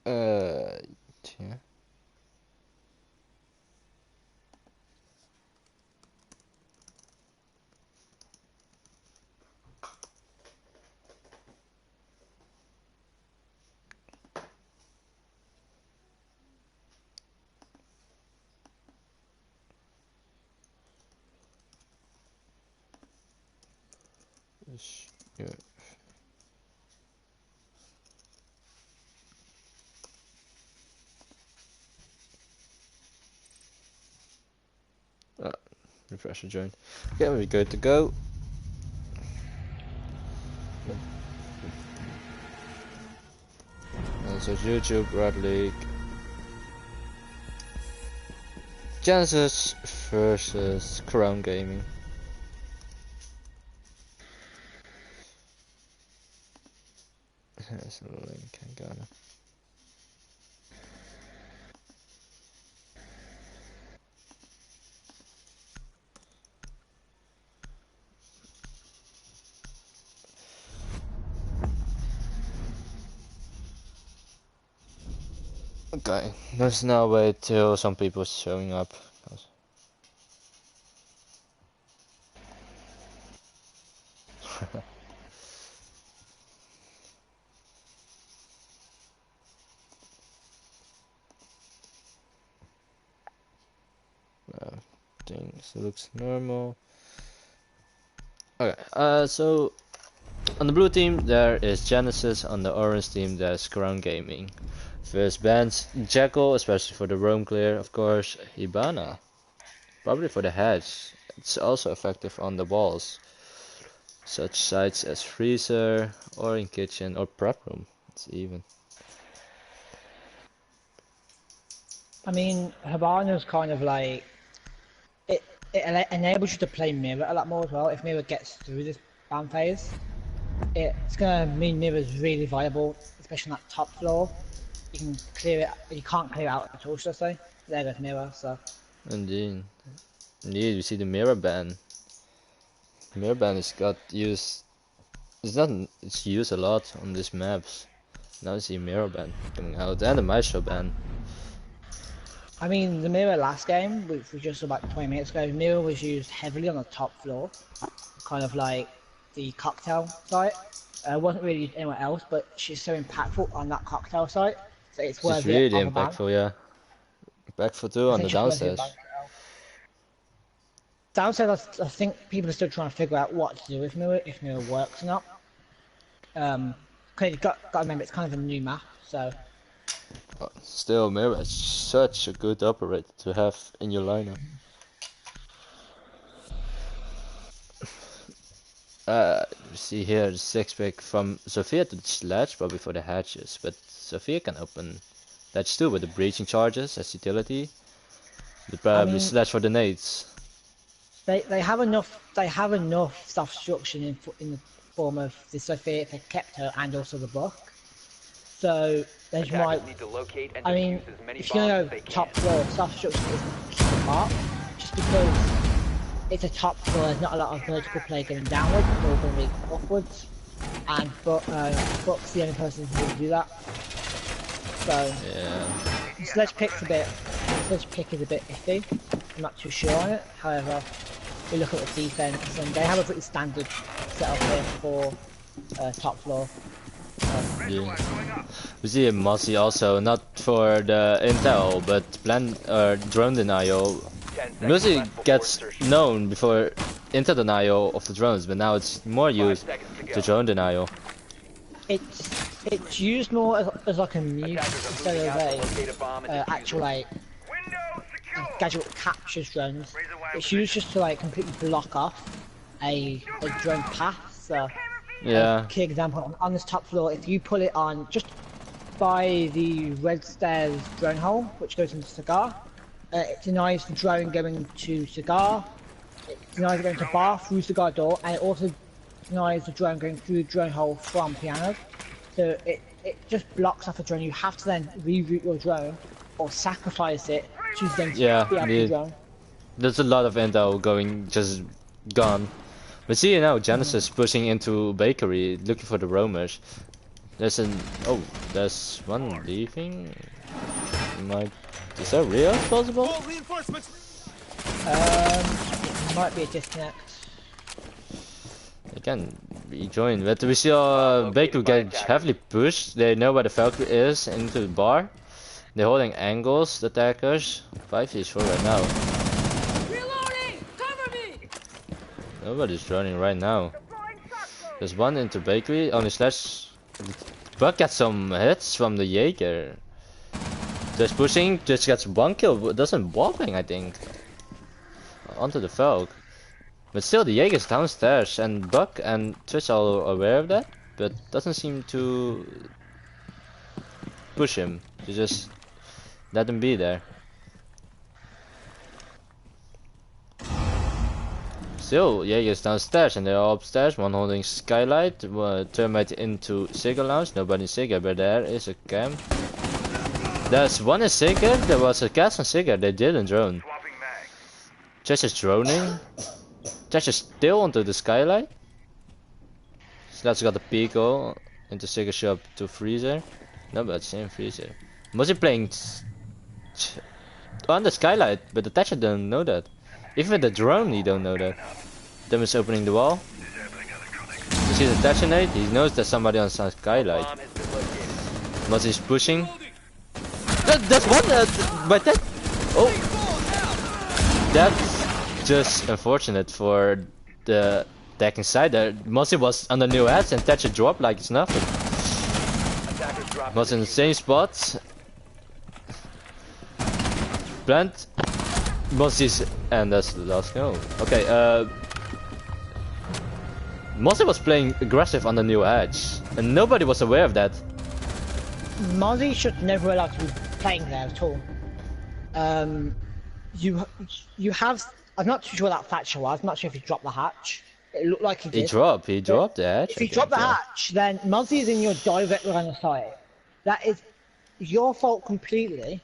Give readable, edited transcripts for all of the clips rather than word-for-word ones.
Yeah. Yeah. Refresh and join. Okay, we're good to go. So YouTube, Red League. Genesis versus Crown Gaming. There's a link, I got it. Okay, let's now wait till some people showing up. Things looks normal. Okay, so on the blue team there is Genesis, on the orange team there's Crown Gaming. First bans Jackal, especially for the roam clear, of course. Hibana, probably for the hedge. It's also effective on the walls. Such sites as freezer, or in kitchen, or prep room. It's even. I mean, Hibana's kind of like it enables you to play Mirror a lot more as well. If Mirror gets through this ban phase, it's gonna mean Mirror's really viable, especially on that top floor. You can clear it. You can't clear out at all, should I say? There goes Mirror. So. Indeed, you see the mirror ban. Mirror ban is got used. It's used a lot on these maps. Now you see mirror ban coming out and the Maestro ban. I mean, the Mirror last game, which was just about 20 minutes ago, Mirror was used heavily on the top floor, kind of like the cocktail site. Wasn't really used anywhere else, but she's so impactful on that cocktail site, so it's She's worthy really of a ban. impactful, yeah. Impactful too on the downstairs. Downstairs, I think people are still trying to figure out what to do with Mirror, if Mirror works or not. Cause you got to remember, it's kind of a new map, so. Still, Mirror is such a good operator to have in your lineup. You see here the 6-pick from Sophia to the Sledge, probably for the hatches, but Sophia can open Ledge too with the breaching charges as utility. But probably Sledge for the nades. They have enough self-destruction in the form of the Sophia, the Kepto, and also the book. So they might. I mean, if you're gonna go top floor, self-destruction is the key part, just because it's a top floor. There's not a lot of vertical play going downwards. It's all going to be upwards, and Book's the only person who can do that. So yeah, Sledge pick is a bit iffy. I'm not too sure on it. However, we look at the defense, and they have a pretty standard setup here for top floor. Yeah. We see Mossy also, not for the intel, but drone denial. Mossy gets known before intel denial of the drones, but now it's more used to drone denial. It's used more as like a mute instead of a actual like gadget that captures drones. It's used just to like completely block off a drone path. So, yeah. Key example on this top floor, if you pull it on just by the red stairs drone hole, which goes into Cigar, it denies the drone going to Cigar, it denies it going to Bar through Cigar door, and it also denies the drone going through the drone hole from Piano. So it just blocks off a drone. You have to then reroute your drone or sacrifice it to then be up the drone. There's a lot of intel just gone. But see now Genesis pushing into Bakery, looking for the roamers. There's an there's one leaving. Is that real possible? It might be a disconnect. They can rejoin, but we see Baker get heavily pushed. They know where the Valkyrie is into the bar. They're holding angles, the attackers. 5v4 right now. Reloading! Cover me! Nobody's running right now. There's one into Bakery, only slash. Buck gets some hits from the Jaeger. Just pushing, just gets one kill, doesn't walking I think. Onto the Valk. But still the Jaeger's downstairs and Buck and Twitch are aware of that, but doesn't seem to push him. To just let him be there. Still, Jaeger's downstairs and they're all upstairs. One holding Skylight, Termite into Cigar Lounge. Nobody in Cigar, but there is a cam. There's one in Cigar, there was a cast on Cigar, they didn't drone. Chess is droning. Chess is still onto the Skylight. Slats got the Pico into Cigar Shop to Freezer. No, but same Freezer. Was he playing on the Skylight, but the Thatcher don't know that. Even with the drone, he don't know that. Them is opening the wall. You see the Thatchinate? He knows there's somebody on some Skylight. But he's pushing. That's one but that. Oh! That's just unfortunate for the attacking side there. Mossy was on the new edge and Thatcher dropped like it's nothing. Was in the same spot. Plant. Mossy's and that's the last kill. Okay, Mossy was playing aggressive on the new edge, and nobody was aware of that. Mozzie should never allow to be playing there at all. You have. I'm not too sure what that Thatcher was. I'm not sure if he dropped the hatch. It looked like he did. He dropped the hatch. If he dropped the hatch, then Mozzie is in your direct line of sight. That is your fault completely.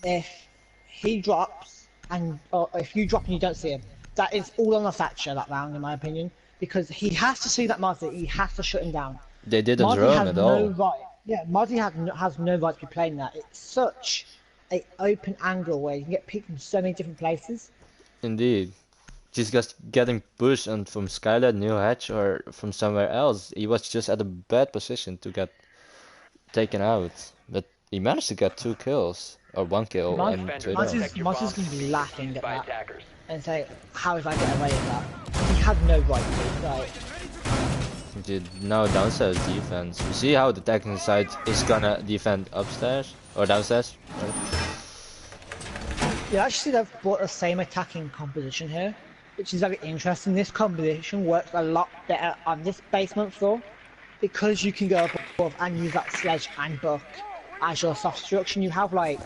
If he drops. And if you drop and you don't see him, that is all on the Thatcher that round, in my opinion, because he has to see that Mozzie, he has to shut him down. They didn't drone at all. Right. Yeah, Mozzie has no right to be playing that. It's such an open angle where you can get picked from so many different places. Indeed, just getting pushed on from Skylight, New Hatch, or from somewhere else. He was just at a bad position to get taken out, but he managed to get 2 kills. Or 1 kill and 2 Mozzie's gonna be laughing at that and say, how did I get away with that? He had no right to, right? Dude, now downstairs defense. You see how the attacking side is gonna defend upstairs? Or downstairs? Sorry. You actually they've brought the same attacking composition here, which is very interesting. This composition works a lot better on this basement floor, because you can go up above and use that sledge and buck as your soft structure. You have like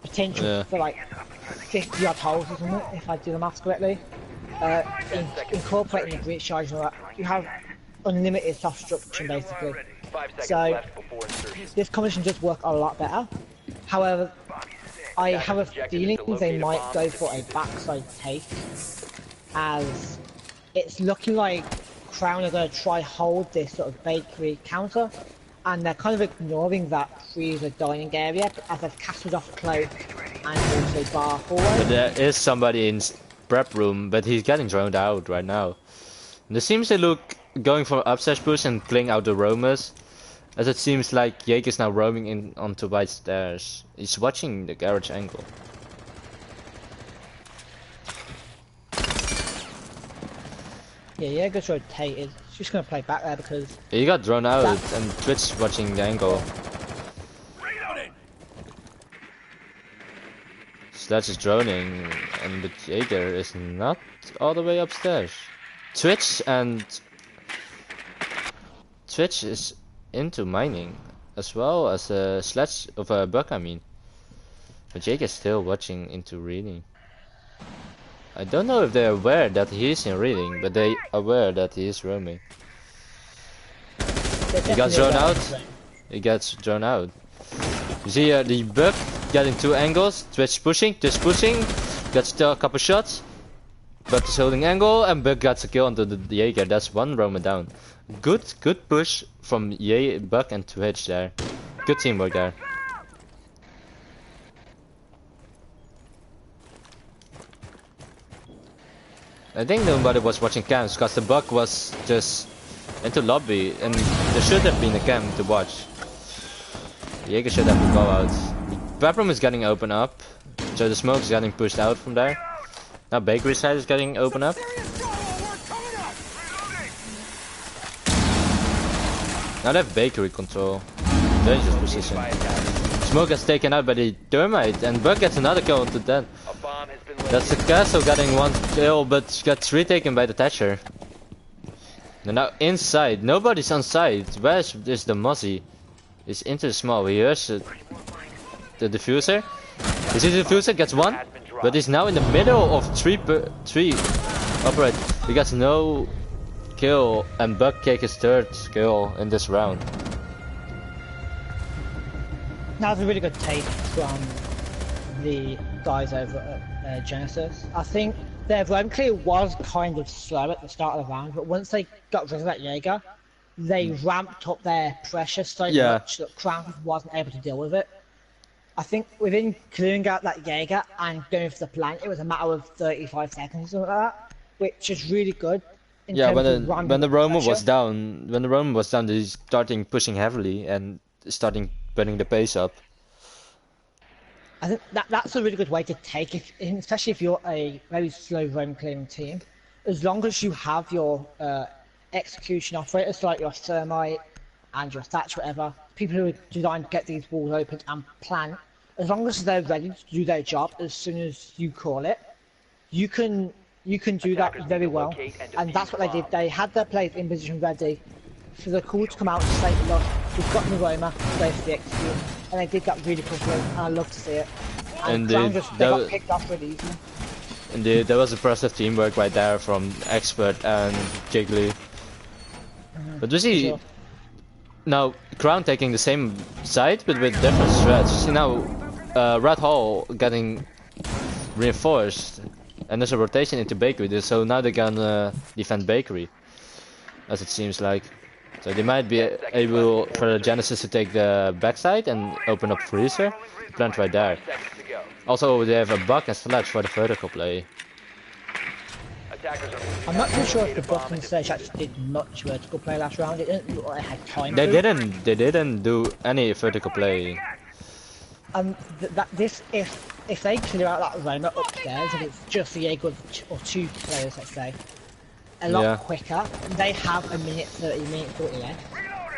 potential for like 50 odd holes or something, if I do the maths correctly. Incorporating the breach charge and all that, you have unlimited soft structure basically. So this combination does work a lot better. However, I have a feeling they might go for a backside take, as it's looking like Crown are going to try hold this sort of bakery counter, and they're kind of ignoring that freezer dining area as they've castled off cloak and also bar forward. But there is somebody in prep room, but he's getting drowned out right now. And it seems they look going for upstairs push and killing out the roamers, as it seems like Jake is now roaming in onto white stairs. He's watching the garage angle. Yeah, good rotated. She's just gonna play back there because he got drawn out and Twitch watching the angle. Sledge is droning and the Jaeger is not all the way upstairs. Twitch is into mining as well as a Sledge of a Buck, I mean. But Jaeger is still watching into reading. I don't know if they're aware that he is in reading, but they are aware that he is roaming. He got drawn out. He gets drawn out. You see the Buck getting 2 angles. Twitch pushing, gets still a couple shots. Buck is holding angle, and Buck gets a kill onto the Jaeger. That's one Roma down. Good push from Buck and Twitch there. Good teamwork there. I think nobody was watching cams because the Buck was just into lobby, and there should have been a cam to watch. Jaeger should have to go out. Backroom is getting open up, so the smoke is getting pushed out from there. Now bakery side is getting open up. Now they have bakery control. Dangerous position. Smoke gets taken out by the thermite, and Buck gets another kill onto that. That's the castle getting one kill, but gets retaken by the Thatcher. And now inside, nobody's on side. Where is the Mozzie? He's into the small. He hears the diffuser. You see the diffuser gets one, but he's now in the middle of three operate. He gets no kill, and Buck takes his third kill in this round. That was a really good take from the guys over at Genesis. I think their roam clear was kind of slow at the start of the round, but once they got rid of that Jaeger, they ramped up their pressure so much that Crown wasn't able to deal with it. I think within clearing out that Jaeger and going for the plant, it was a matter of 35 seconds or something like that, which is really good. Yeah, when the Roma was down, they're starting pushing heavily and starting putting the pace up. I think that's a really good way to take it, especially if you're a very slow roam clearing team. As long as you have your execution operators like your thermite and your thatch, whatever, people who are designed to get these walls open and plant, as long as they're ready to do their job as soon as you call it, you can do that very well. And that's what they did. They had their players in position ready for the call to come out and say, look, we've got the Roma, go for the execute. And they did that really quickly, and I love to see it. And they got picked off really easily. Indeed, there was impressive teamwork right there from Expert and Jiggly. But we see now Crown taking the same side, but with different threats. You see now Red Hall getting reinforced, and there's a rotation into Bakery, so now they can defend Bakery, as it seems like. So they might be able for the Genesis to take the backside and open up Freezer. Plant right there. Also, they have a Buck and Sledge for the vertical play. I'm not too sure if the Buck and Sledge actually did much vertical play last round. It didn't look like they had time. They didn't do any vertical play. If they clear out that Roma upstairs and it's just the Jaeger or two players, let's say, a lot quicker. They have a minute 30 left.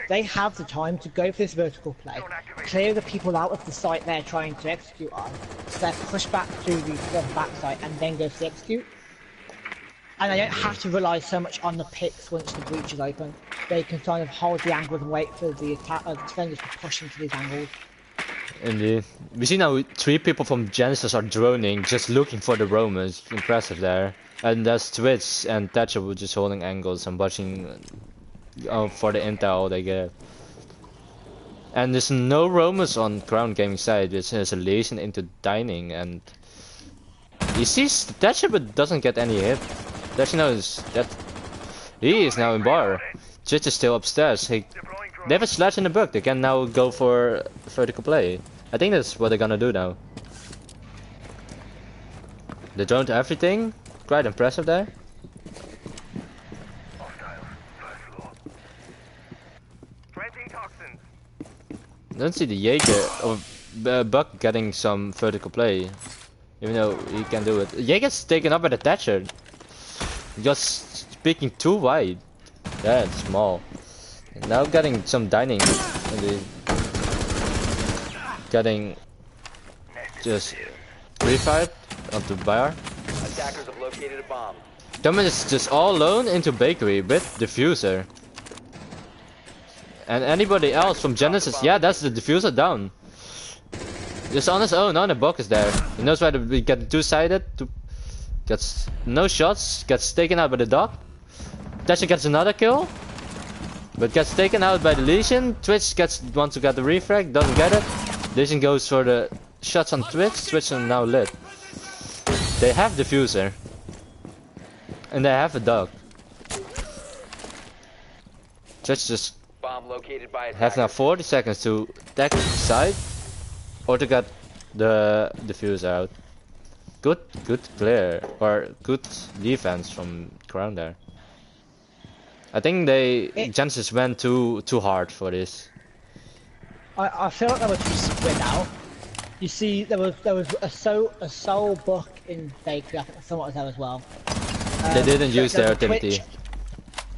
They have the time to go for this vertical play, clear the people out of the site they're trying to execute on, so they push back to the back site and then go for the execute. And they don't have to rely so much on the picks once the breach is open. They can kind of hold the angles and wait for the defenders to push into these angles. Indeed. We see now 3 people from Genesis are droning, just looking for the Romans. Impressive there. And there's Twitch and Thatcher were just holding angles and watching for the intel they get. And there's no Romans on Crown Gaming side. There's a Legion into dining, and he sees Thatcher but doesn't get any hit. Thatcher knows that he is now in bar. Twitch is still upstairs. They have a Sledge in the book. They can now go for vertical play. I think that's what they're gonna do now. They droned everything. Quite impressive there. Don't see the Jaeger or Buck getting some vertical play, even though he can do it. Jaeger's taken up by the Thatcher. Just speaking too wide. Yeah, it's small. Now getting some dining. Getting just refired onto bar. Attackers have located a bomb. Thomas is just all alone into Bakery with Diffuser. And anybody else from Genesis, yeah, that's the Diffuser down. Just on his own, the Buck is there. He knows why we get two-sided. Gets no shots, gets taken out by the dog. Thatcher gets another kill, but gets taken out by the Legion. Twitch wants to get the refrag, doesn't get it. Legion goes for the shots on Twitch. Twitch is now lit. They have Diffuser. And they have a dog. Just Bomb located by have now attackers. 40 seconds to attack the side or to get the diffuser out. Good clear or good defense from Crown there. I think Genesis went too hard for this. I feel like they were too spread out. You see, there was a soul buck in Bakery. I think someone was there as well. They didn't use there their was a utility. Twitch.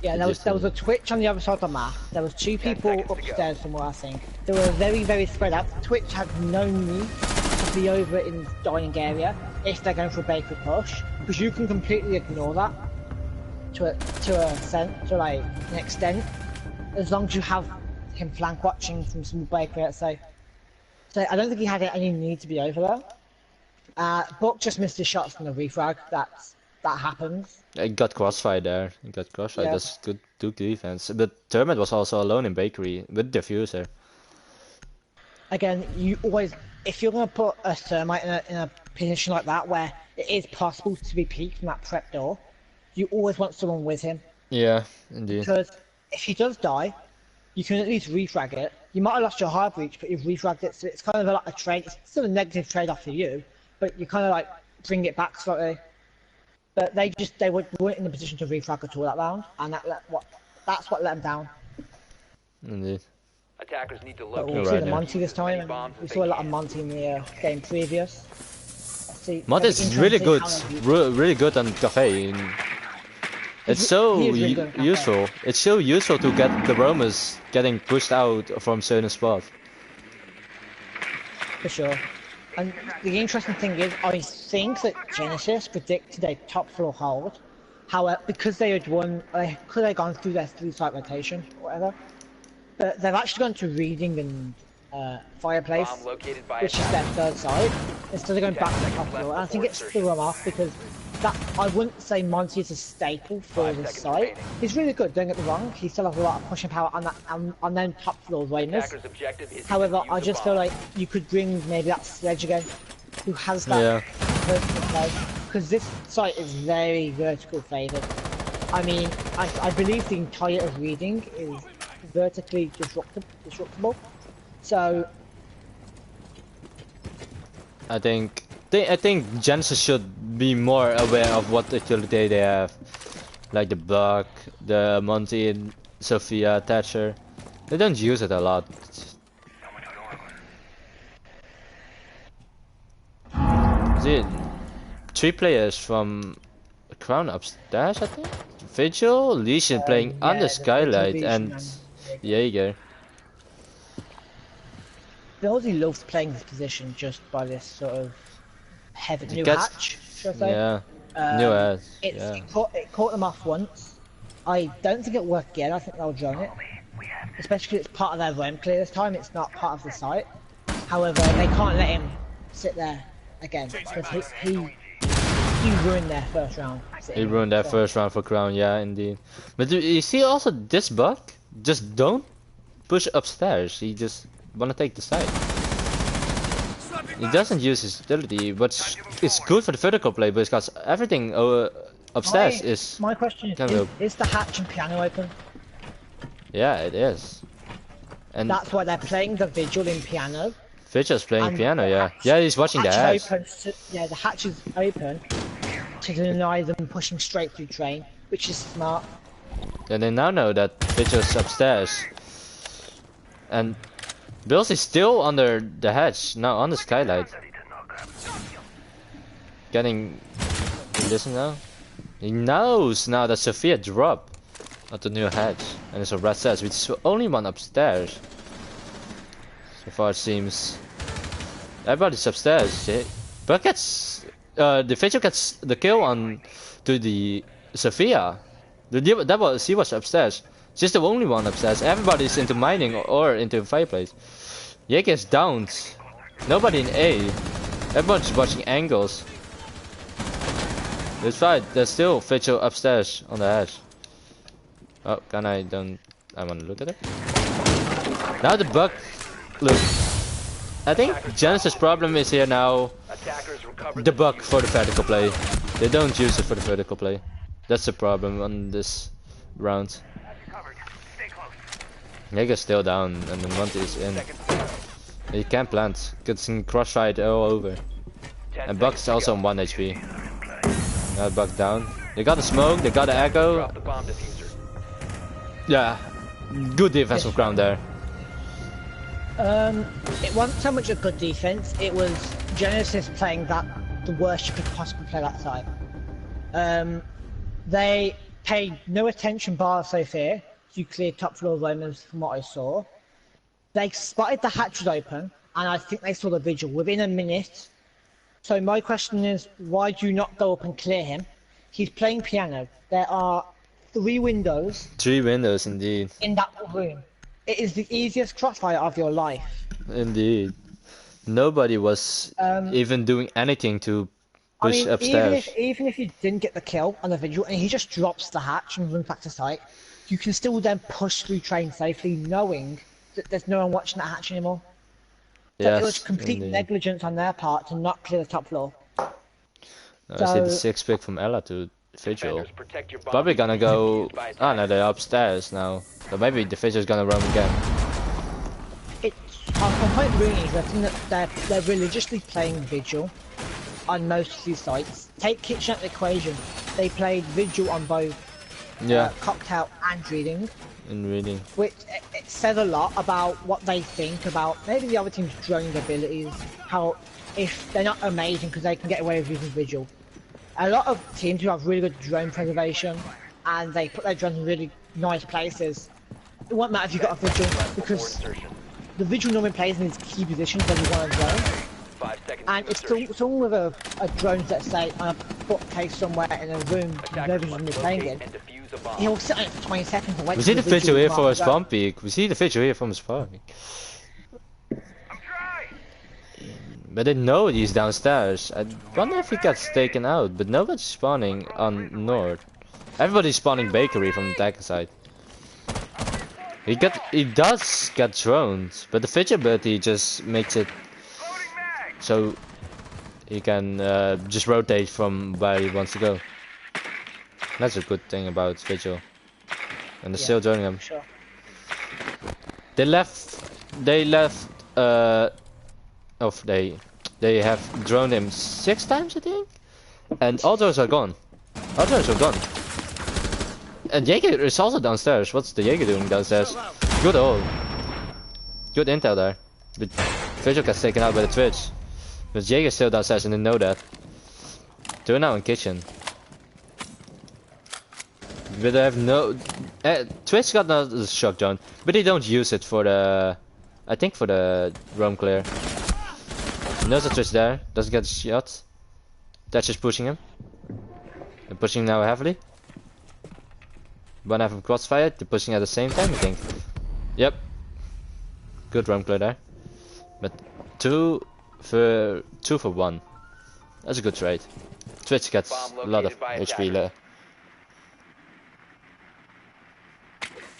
Yeah, there was a Twitch on the other side of the map. There was 2 people upstairs somewhere, I think. They were very spread out. Twitch had no need to be over in the dining area if they're going for a Bakery push, because you can completely ignore that to like an extent, as long as you have him flank watching from some Bakery. So I don't think he had any need to be over there. Buck just missed his shots from the refrag. That happens. He got crossfire there. He got crossfire. Yeah. That's good defense. But Termite was also alone in Bakery with diffuser. Again, you always, if you're going to put a Thermite in a position like that where it is possible to be peeked from that prep door, you always want someone with him. Yeah, indeed. Because if he does die, you can at least refrag it. You might have lost your hard breach, but you've refragged it, so it's kind of like a trade. It's still a negative trade-off for you, but you kind of like bring it back slightly. But they weren't in the position to refrag at all that round, and that's what let them down. Indeed. Attackers need to But locate we'll Right see the there. Monty this time, and bombs we as saw a they lot of can. Monty in the game previous. See, Monty it'll be is really interesting good. how they- Really good on Cafe. It's so he is really good on Cafe. useful. It's so useful to get the roamers getting pushed out from certain spots. For sure. And the interesting thing is, I think that Genesis predicted a top floor hold. However, because they had won, they could have gone through their 3-site rotation or whatever. But they've actually gone to Reading and Fireplace, Bomb located by which is attackers. their 3rd site, instead of going back to the top floor. And I think it's threw them off because I wouldn't say Monty is a staple for 5 this seconds site. remaining. He's really good, don't get me wrong. He still has a lot of pushing power on that on them top floor Raimers. Attackers' objective is to However, defuse I the just feel bomb. like you could bring maybe that Sledge again, who has that Yeah. vertical play, because this site is very vertical favoured. I mean, I believe the entire of Reading is vertically disruptible. So I think Genesis should be more aware of what utility they have, like the Buck, the Monty, and Sophia, Thatcher. They don't use it a lot. See, 3 players from Crown upstairs, I think. Vigil, Legion playing yeah, under the Skylight, Vigil, and Legion Jaeger. Billy loves playing this position just by this sort of heavy new gets- hatch, should I say? Yeah, Um, new ads. It's, Yeah. it caught them off once. I don't think it worked again. I think they'll drone it. Especially 'cause it's part of their roam clear this time. It's not part of the site. However, they can't let him sit there again because he ruined their first round. He ruined that first round for Crown, yeah, indeed. But you see also this Buck? Just don't push upstairs. He just wanna take the side. He doesn't use his utility, but it's good for the vertical play because everything upstairs is... My question Can we- is the hatch and piano open? Yeah, it is. And That's why they're playing the Vigil in piano. Vigil's playing And piano, the yeah. hatch- Yeah, he's watching the hatch is hatch. open yeah, the hatch is open to deny them pushing straight through train, which is smart. And they now know that Vigil's upstairs. And Bills is still under the hatch, now on the skylight. Getting... Listen now? He knows now that Sophia dropped at the new hatch. And it's a red set, which is the only one upstairs. So far it seems... Everybody's upstairs. But gets... the Vigil gets the kill on... to the Sophia. She was upstairs. She's the only one upstairs. Everybody's into mining or into fireplace. Jaeger's downed. Nobody in A. Everyone's watching angles. It's fine. There's still Vigil upstairs on the hatch. Oh, I wanna look at it. Now the Buck. Look. I think Genesis' problem is here now. Attackers recovered The Buck for the vertical play. They don't use it for the vertical play. That's the problem on this round. Jaeger's still down and then Monty is in. He can't plant. Gets crossfire all over. And Buck's also on 1 HP. Now Buck down. They got the smoke, they got the echo. Drop the bomb diffuser. Yeah. Good defense from Crown there. It wasn't so much a good defense, it was Genesis playing that the worst you could possibly play that side. They paid no attention bar Sophia to clear top floor roamers from what I saw. They spotted the hatch was open, and I think they saw the vigil within a minute. So my question is, why do you not go up and clear him? He's playing piano. There are 3 windows. 3 windows indeed. In that room. It is the easiest crossfire of your life. Indeed. Nobody was even doing anything to push upstairs. Even if you didn't get the kill on the vigil and he just drops the hatch and runs back to site, you can still then push through train safely knowing that there's no one watching that hatch anymore. So Yes, it was complete indeed. negligence on their part to not clear the top floor. I see the So- 6-pick from Ella to Vigil. Defenders, protect your bomb. Probably gonna go... Used by Oh no, they're upstairs now. So maybe the Vigil's gonna roam again. I'm quite really interesting that they're religiously playing Vigil on most of these sites. Take Kitchen out of the equation. They played Vigil on both Yeah, Cocktail and Reading, in reading. which it says a lot about what they think about maybe the other team's droning abilities, how if they're not amazing because they can get away with using Vigil. A lot of teams who have really good drone preservation and they put their drones in really nice places, it won't matter if you've got a Vigil because insertion. the Vigil normally plays in its key positions when you want a drone. 5 seconds And to if insertion. someone with a drone, let's say, on a bookcase somewhere in a room, Attackers nobody's must going to be playing locate it, and defuse a bomb. he'll sit on it for 20 seconds and wait We for see the Vigil here to for mark his the spawn peak. We see the Vigil here from his spawn peak. But they know he's downstairs. I wonder if he gets taken out, but nobody's spawning on north. Everybody's spawning bakery from the attacker side. He does get drones, but the vigilability just makes it so he can just rotate from where he wants to go. That's a good thing about Vigil. And they're still droning him. Sure. They left they have droned him 6 times I think, and all those are gone. All those are gone. And Jaeger is also downstairs. What's the Jaeger doing downstairs? Good ult. Good intel there. But Vigil gets taken out by the Twitch. But Jaeger's still downstairs and they know that. They're now in kitchen. But they have no... Twitch got the shock zone, but they don't use it for the... I think for the roam clear. Knows the Twitch there, doesn't get shot. That's just pushing him. They're pushing now heavily. One have him crossfire, they're pushing at the same time I think. Yep. Good roam clear there. But 2 for 1. That's a good trade. Twitch gets a lot of HP there.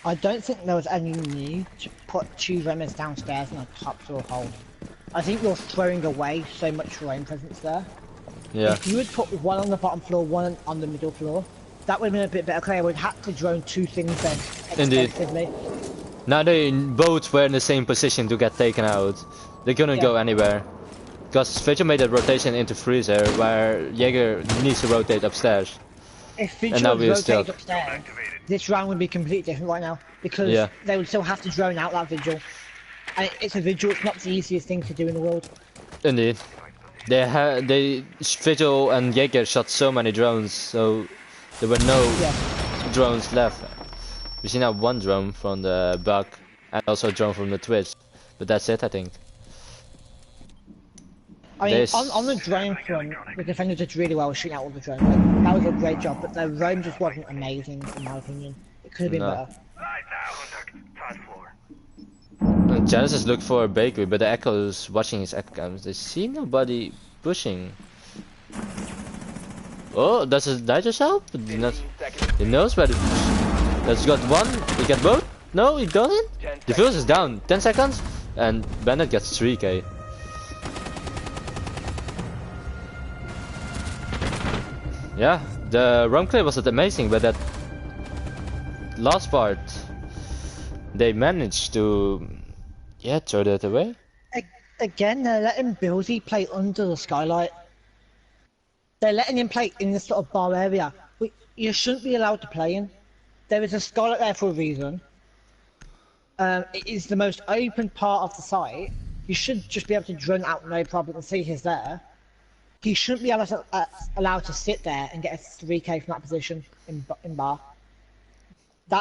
I don't think there was any need to put 2 Remmers downstairs in a top floor hold. I think you're throwing away so much rain presence there. Yeah. If you would put 1 on the bottom floor, 1 on the middle floor, that would have been a bit better. Okay, I would have to drone 2 things then Indeed. extensively. Now they both were in the same position to get taken out. They couldn't go anywhere. Because Vigil made a rotation into freezer where Jaeger needs to rotate upstairs. If And Vigil now had we're rotated stuck. upstairs, this round would be completely different right now. Because Yeah. they would still have to drone out that Vigil. And it's a Vigil, it's not the easiest thing to do in the world. Indeed. Vigil and Jaeger shot so many drones, so there were no Yeah. drones left. We see now 1 drone from the Buck and also a drone from the Twitch. But that's it I think. I mean, This- on the drone front, the defender did really well shooting out all the drones. Like, that was a great job, but the roam just wasn't amazing, in my opinion. It could have been No. better. And Genesis looked for a bakery, but the Echo is watching his echo cams. They see nobody pushing. Oh, does that just help? Did not, 15 seconds. he knows where to push. That's got 1. He got both? No, he doesn't? 10 Defuse is down. 10 seconds. And Bandit gets 3k. Yeah, The roam clear was amazing, but that last part, they managed to, yeah, throw that away. Again, they're letting Buildy play under the skylight. They're letting him play in this sort of bar area. You shouldn't be allowed to play in. There is a skylight there for a reason. It is the most open part of the site. You should just be able to drone out no problem and see he's there. He shouldn't be allowed to sit there and get a 3k from that position in bar.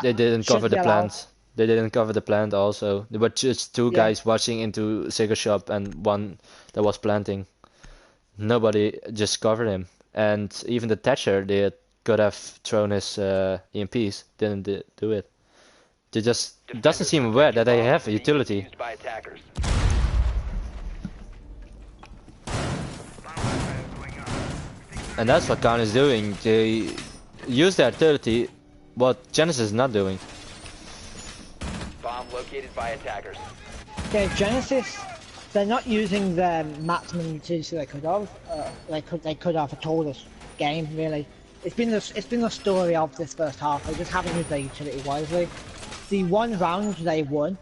They didn't cover the plant. They didn't cover the plant also. There were just two guys watching into Cigar Shop and one that was planting. Nobody just covered him. And even the Thatcher, they could have thrown his EMPs, didn't do it. They just doesn't seem aware that they have a utility. And that's what Khan is doing. They use their utility, what Genesis is not doing. Bomb located by attackers. Okay, Genesis, they're not using their maximum utility they could have. They could have at all this game, really. It's been the story of this first half. They just haven't used their utility wisely. The one round they won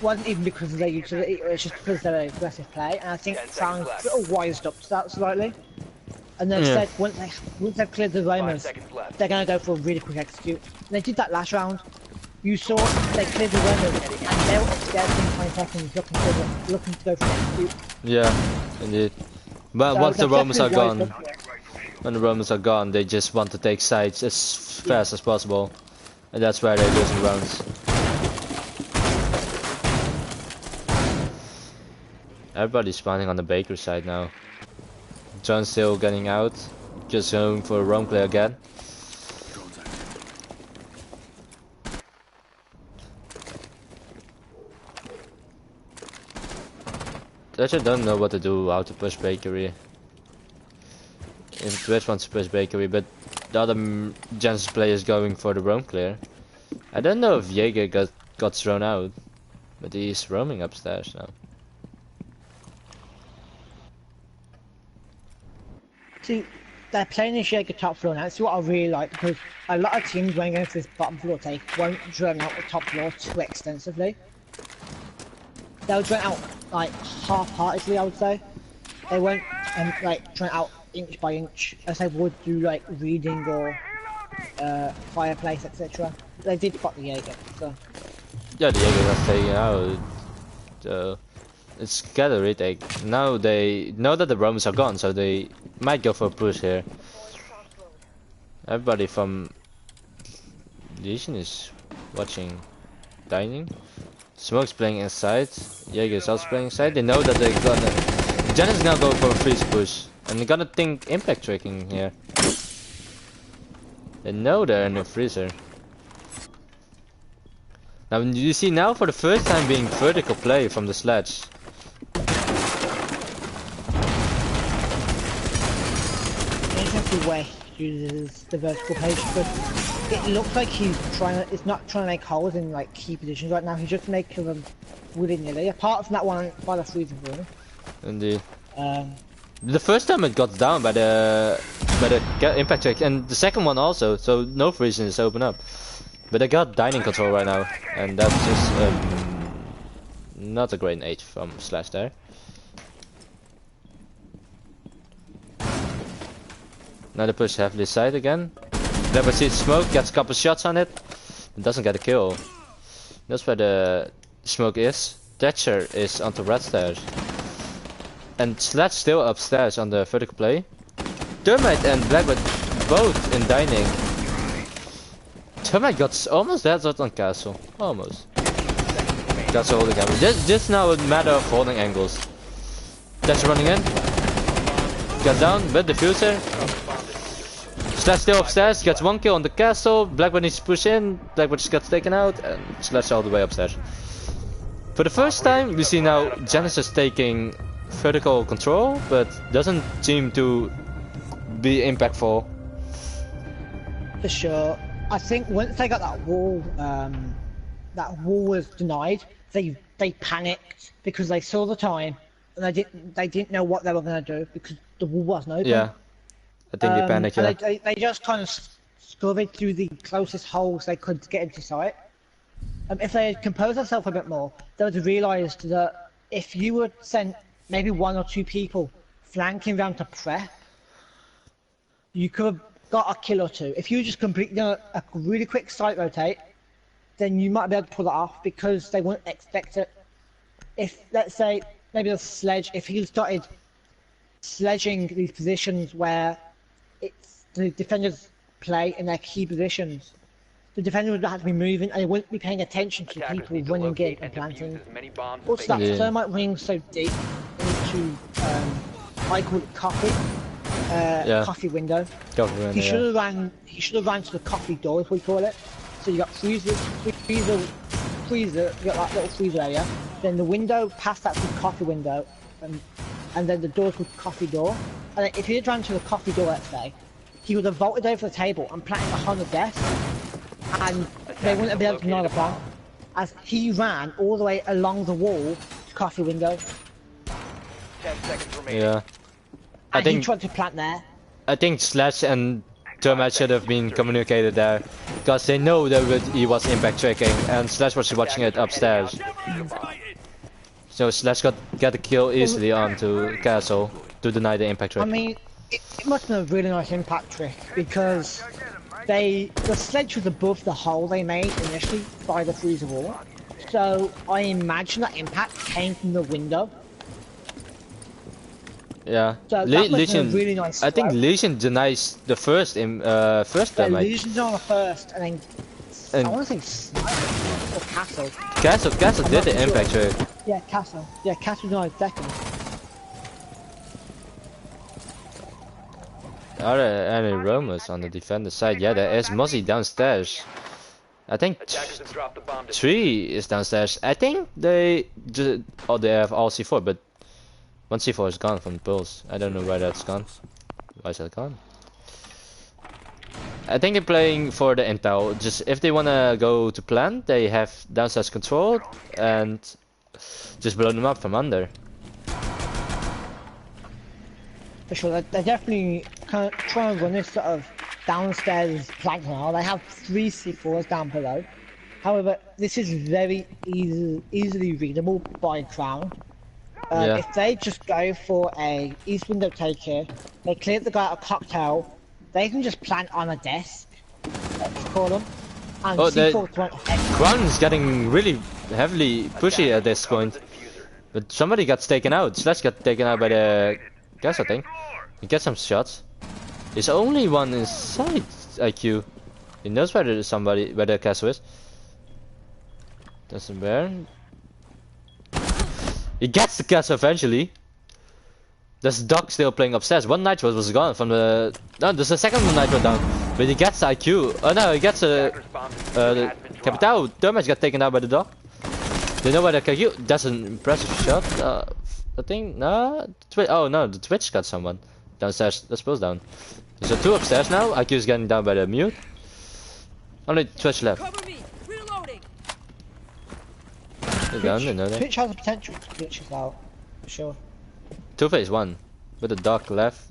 wasn't even because of their utility, it was just because of their aggressive play, and I think Sound sort of wised up to that slightly. And they've said once they've cleared the Romans, they're going to go for a really quick execute. And they did that last round. You saw they cleared the Romans, and they were upstairs in 20 seconds looking to go for an execute. Yeah, indeed. But So once the Romans are definitely gone, when the Romans are gone, they just want to take sides as fast as possible. And that's where they're losing rounds. Everybody's spawning on the Baker side now. John's still getting out, just going for a roam play again. Thatcher don't know what to do, how to push Bakery. If Twitch wants to push Bakery, but the other Genesis player is going for the roam clear. I don't know if Jaeger got thrown out, but he's roaming upstairs now. See, they're playing this Jaeger top floor now. That's what I really like, because a lot of teams when going for this bottom floor take won't drone out the top floor too extensively. They'll drone out like half-heartedly, I would say. They won't like drone out inch by inch as they would do like reading or fireplace, etc. They did spot the Jaeger, so. Yeah, the Jaeger got taken out. It's got a retake. Now they know that the Romans are gone, so they might go for a push here. Everybody from Legion is watching dining. Smoke's playing inside. Jaeger is also playing inside. They know that they're gonna. Genesis is now going for a freeze push, and they're gonna think impact tracking here. They know they're in the freezer. Now you see now for the first time being vertical play from the sledge. Interesting way he uses the vertical page, but it looks like he's not trying to make holes in like key positions right now. He's just making them willy-nilly. Apart from that one by the freezer room. Indeed. The first time it got down by the impact check, and the second one also, so no freezing is open up. But they got dining control right now, and that's just not a great nade from Slash there. Now they push heavily side again. Never sees smoke, gets a couple shots on it, and doesn't get a kill. That's where the smoke is. Thatcher is onto red stairs. And Slash still upstairs on the vertical play. Termite and Blackbird both in dining. Termite got almost headshot on Castle. Almost. Castle holding camera. Just now a matter of holding angles. Thatcher running in. Got down with the diffuser. Slash still upstairs, gets one kill on the castle. Blackbird needs to push in. Blackbird just gets taken out, and Slash all the way upstairs. For the first time, we see now Genesis taking vertical control, but doesn't seem to be impactful. For sure. I think once they got that wall was denied, they panicked because they saw the time and they didn't know what they were gonna do because the wall wasn't open. Yeah. I think they panicked, yeah. And they just kind of scurried through the closest holes they could to get into sight. If they had composed themselves a bit more, they would have realised that if you would send maybe 1 or 2 people flanking round to prep, you could have got a kill or 2. If you just completely done a really quick site rotate, then you might be able to pull it off because they wouldn't expect it. If, let's say, maybe the sledge, if he started sledging these positions where it's the defenders play in their key positions, the defender would have to be moving and they wouldn't be paying attention to Attackers people need to running in locate and and defuse planting. as many bombs as Also, they that Yeah. thermite ring so deep into, I call it coffee, Yeah. coffee window. Government, He yeah. should have ran to the coffee door, if we call it. So you got freezer, you got that little freezer area. Then the window past that to the coffee window, and then the door's with coffee door. And then if he had ran to the coffee door, let's say, he would have vaulted over the table and planted behind the desk, and they wouldn't have been able to know the plan. As he ran all the way along the wall to coffee window, 10 seconds remaining. Yeah. and I he think tried to plant there. I think Slash and Termite should have been communicated there, because they know that he was impact tracking, and Slash was watching it upstairs. So Slash got a kill easily onto Castle to deny the impact I track. mean, it must have been a really nice impact trick because the sledge was above the hole they made initially by the freezer wall. So I imagine that impact came from the window. Yeah. So that must have been a Legion. really nice I think throw. Legion denies the first The Termite. illusions on the first, and then And- I want to say Sniper or Castle. Castle I'm did not the sure. impact track. Yeah, Castle. Yeah, Castle died second. Are there any rumors on the defender side? Yeah, there is Mozzie downstairs. I think Attackers have dropped the bomb. 3 is downstairs. I think they just, oh, they have all C4, but one C4 is gone from the Pulse. I don't know where that's gone. Why is that gone? I think they're playing for the intel. Just if they wanna go to plant, they have downstairs control and just blow them up from under. For sure, they're definitely kind of trying to run this sort of downstairs plank now. They have 3 C4s down below. However, this is very easily readable by Crown. Yeah. If they just go for a east window take here, they clear the guy out a cocktail, they can just plant on a desk, let's call them, and Oh, they- C4 went ahead. Crown's getting really heavily pushy at this point. The diffuser. But somebody got taken out. Slash got taken out by the gas, I think. He gets some shots. There's only one inside IQ. He knows where there's somebody, where the castle is. Doesn't bear. He gets the castle eventually. There's Doc still playing upstairs. One Nitro was gone from the. No, there's a second Nitro down. But he gets the IQ. Oh no, he gets a. Attackers' bomb diffuser The has been dropped. Capital. Termite got taken out by the Doc. They know where the IQ. That's an impressive shot. I think. No. Oh no, the Twitch got someone. Downstairs. Let's pulse down. There's a 2 upstairs now. IQ is getting down by the mute. Only Twitch left. Cover me! Reloading! They're down, they know that. Twitch has the potential to glitch us out, for sure. Two-Face won. With the Doc left.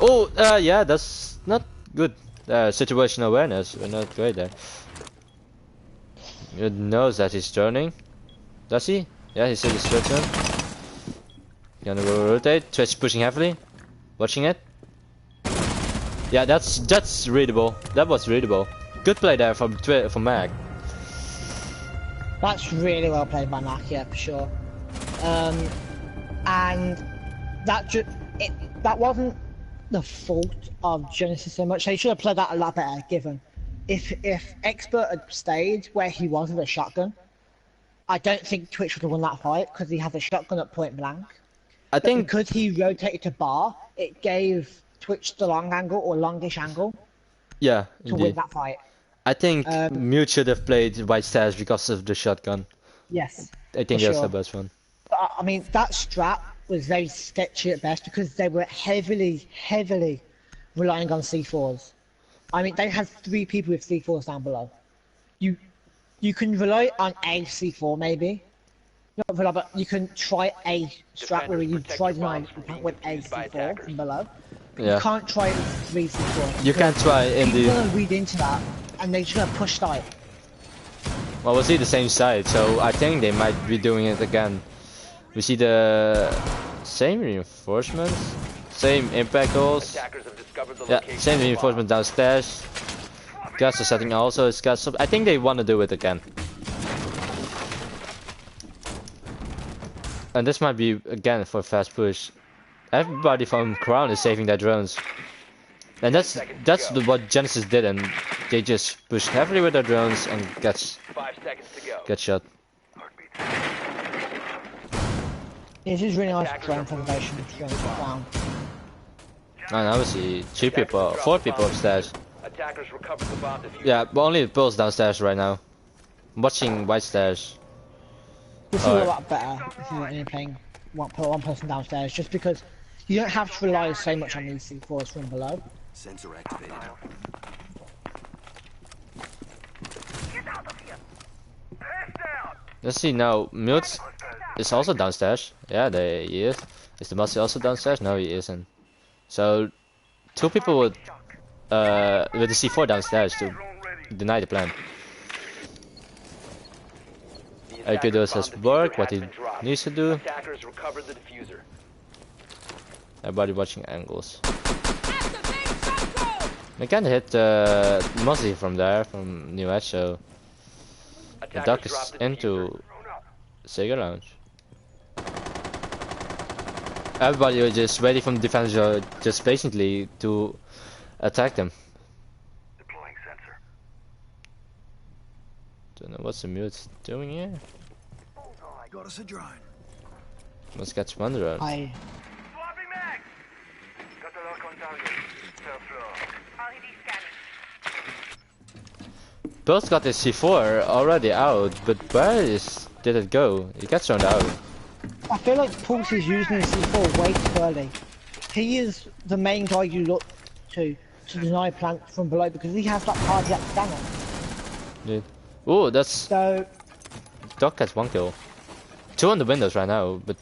Oh, yeah, that's not good. Situational awareness. We're not great there. He knows that he's turning. Does he? Yeah, he said he's turning. Gonna rotate. Twitch pushing heavily. Watching it. Yeah, that's readable. That was readable. Good play there from Mag. That's really well played by Mac, yeah, for sure. And that wasn't the fault of Genesis so much. They should have played that a lot better, given if Expert had stayed where he was with a shotgun, I don't think Twitch would have won that fight because he has a shotgun at point blank. I But think because he rotated to bar, it gave Twitch the long angle or longish angle yeah, to win indeed. that fight. I think Um, Mute should have played White Stairs because of the shotgun. Yes. I think For that's sure. the best one. But, I mean, that strat was very sketchy at best because they were heavily relying on C4s. I mean, they had 3 people with C4s down below. You can rely on a C4 maybe. Not rely, but you can try a strat where you try to mine with a C4 from below. Yeah. You can't try it with 3C4. You can't try in People the. gonna read into that, and they're just gonna push site. Well, we'll see the same side, so I think they might be doing it again. We see the same reinforcements, same impact goals. Attackers have discovered the Yeah, location same of the bomb. reinforcement downstairs. Gas is setting also. It's got some. I think they want to do it again. And this might be again for fast push. Everybody from Crown is saving their drones. And that's what Genesis did, and they just pushed heavily with their drones and 5 seconds to go. get shot. This is really nice drone preservation to go down. And obviously 4 people upstairs. Attackers recovered the bomb diffuser. Yeah, but only the Pulse downstairs right now. I'm watching White stairs. This is a lot better if you're only playing put one person downstairs, just because you don't have to rely so much on these C4s from below. Sensor activated. Let's see now. Mute is also downstairs. Yeah, he is. Is the Muzzy also downstairs? No, he isn't. So 2 people with the C4 downstairs to deny the plan. AK does his work, what he needs to do. Attackers recovered the diffuser. Everybody watching angles. Activate control! We can hit Muzzy from there, from New Edge, so the Attackers duck is dropped the into Sega Lounge. Everybody was just waiting from the defender, just patiently to attack them. Deploying sensor. Don't know what's the mute doing here. Got us a drone. Must catch one drone. I Swapping mag. Got the lock on target. Third floor. Pulse got his C4 already out, but where did it go? He got thrown out. I feel like Pulse is using his C4 way too early. He is the main guy you look to deny plant from below because he has that cardiac scanner. Yeah. Oh, that's So Doc gets 1 kill. 2 on the windows right now, but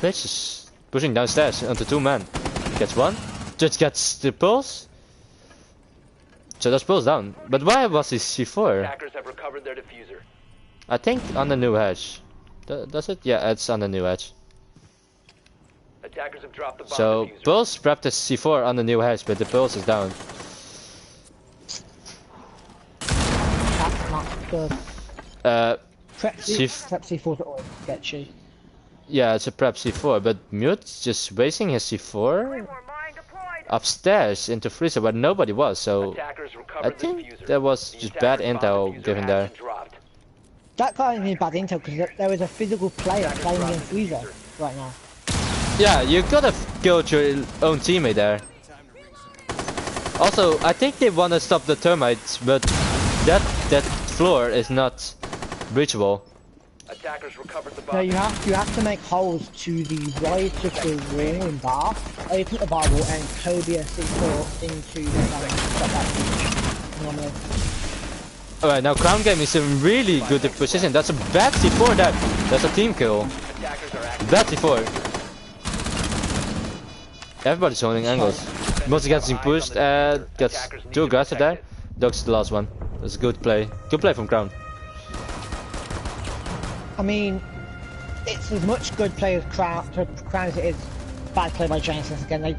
Twitch is pushing downstairs onto 2 men. Gets 1. Just gets the Pulse. So that's Pulse down. But why was his C4? Attackers have recovered their diffuser. I think on the new hedge. Does it? Yeah, it's on the new edge. Attackers have dropped the bomb So diffuser. Pulse prepped his C4 on the new hedge, but the Pulse is down. that's not good. Prep C4 to always get you. Yeah, it's a prep C4, but Mute's just wasting his C4 upstairs into freezer where nobody was, so Attackers I recovered the think diffuser. there was The just bad attacker's bomb intel diffuser given has there. been dropped. That guy needs bad intel because there is a physical player playing in freezer right now. Yeah, you could have killed your own teammate there. Also, I think they want to stop the termites, but that floor is not breachable. Attackers recovered the No, bomb. you have to make holes to the right of the wall and bar. Open the bar wall and Kobe a C4 into the stop that breach. Normally. Alright, now Crown Game is in really good position. That's a bad C4 there. That's a team kill. Attackers are active. Bad C4. Everybody's holding angles. Mostly gets pushed and gets too aggressive there. Dog's the last one. That's a good play. Good play from Crown. I mean, it's as much good play as Crown as it is bad play by Genesis. Again, they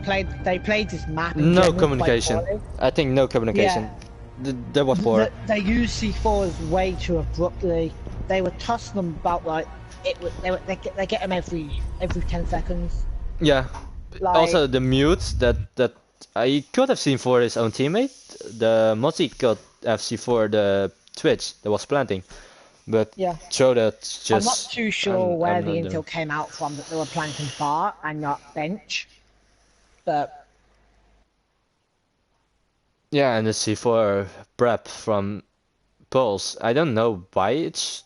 played this map. in No general quite communication. poorly. I think no communication. Yeah. There was 4. They used C4s way too abruptly. They were tossing them about like they get them every 10 seconds. Yeah. Like, Also the mute that he could have seen for his own teammate. The Mozzie could have seen for the Twitch that was planting. But yeah. so that's just I'm not too sure where the unknown. intel came out from that they were planting bar and not bench. But Yeah, and the C4 prep from Pulse. I don't know why it's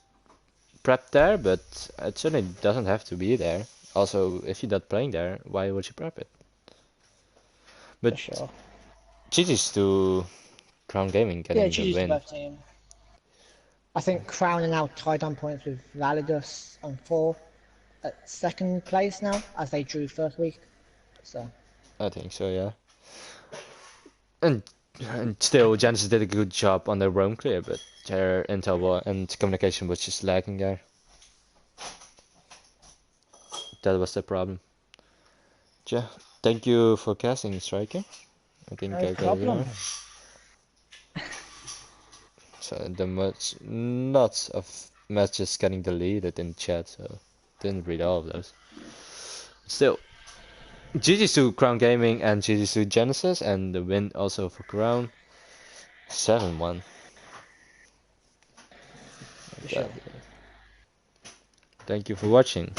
prepped there, but it certainly doesn't have to be there. Also, if you're not playing there, why would you prep it? But for sure. GG's to Crown Gaming getting Yeah, the GG's to win. both teams. I think Crown are now tied on points with Validus on 4 at 2nd place now, as they drew first week. So I think so, yeah. And still, Genesis did a good job on their roam clear, but their intel and communication was just lagging there. That was the problem. Yeah, thank you for casting, Striker. I think No I got it problem. wrong. So the lots of matches getting deleted in chat, so didn't read all of those. Still, GG's to Crown Gaming and GG's to Genesis, and the win also for Crown. 7-1. For sure. Thank you for watching.